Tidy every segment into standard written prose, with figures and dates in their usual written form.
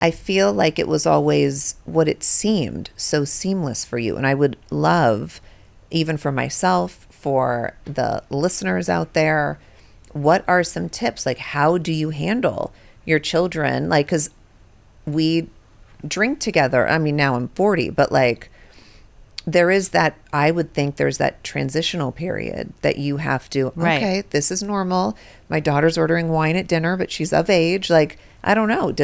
I feel like it was always what it seemed so seamless for you. And I would love, even for myself, for the listeners out there, what are some tips? Like, how do you handle your children? Like, because we drink together. I mean, now I'm 40, but like, there is that, I would think there's that transitional period that you have to, Right. okay, this is normal. My daughter's ordering wine at dinner, but she's of age. Like, I don't know.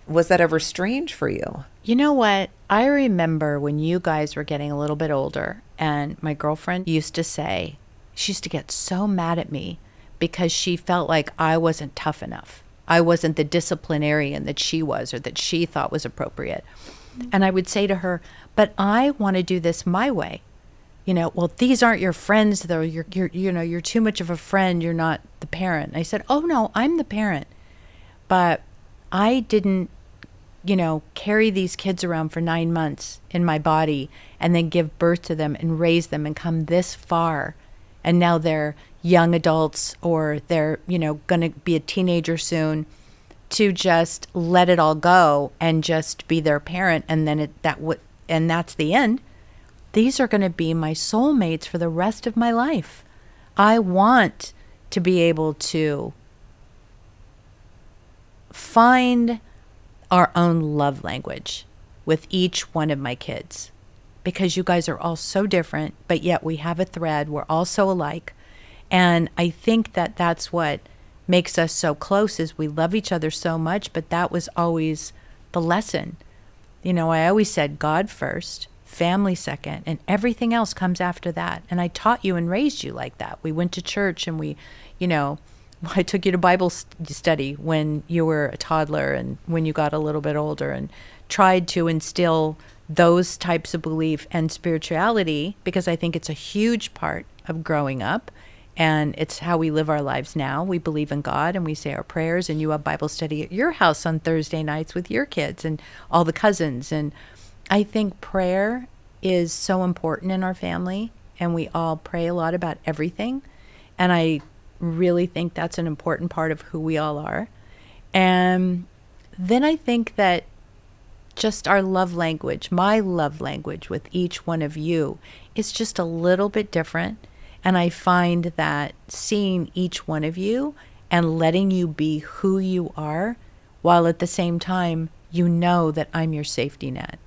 Was that ever strange for you? You know what? I remember when you guys were getting a little bit older, and my girlfriend used to say, she used to get so mad at me because she felt like I wasn't tough enough. I wasn't the disciplinarian that she was or that she thought was appropriate. And I would say to her, but I want to do this my way. Well, these aren't your friends though. You're too much of a friend. You're not the parent. And I said, oh no, I'm the parent. But I didn't, carry these kids around for 9 months in my body and then give birth to them and raise them and come this far. And now they're young adults or they're, going to be a teenager soon, to just let it all go and just be their parent. And then and that's the end. These are going to be my soulmates for the rest of my life. I want to be able to find our own love language with each one of my kids, because you guys are all so different, but yet we have a thread. We're all so alike. And I think that that's what makes us so close, is we love each other so much, but that was always the lesson. I always said God first, family second, and everything else comes after that. And I taught you and raised you like that. We went to church and I took you to Bible study when you were a toddler and when you got a little bit older, and tried to instill those types of belief and spirituality, because I think it's a huge part of growing up. And it's how we live our lives now. We believe in God and we say our prayers, and you have Bible study at your house on Thursday nights with your kids and all the cousins. And I think prayer is so important in our family, and we all pray a lot about everything. And I really think that's an important part of who we all are. And then I think that just our love language, my love language with each one of you, is just a little bit different. And I find that seeing each one of you and letting you be who you are, while at the same time, that I'm your safety net.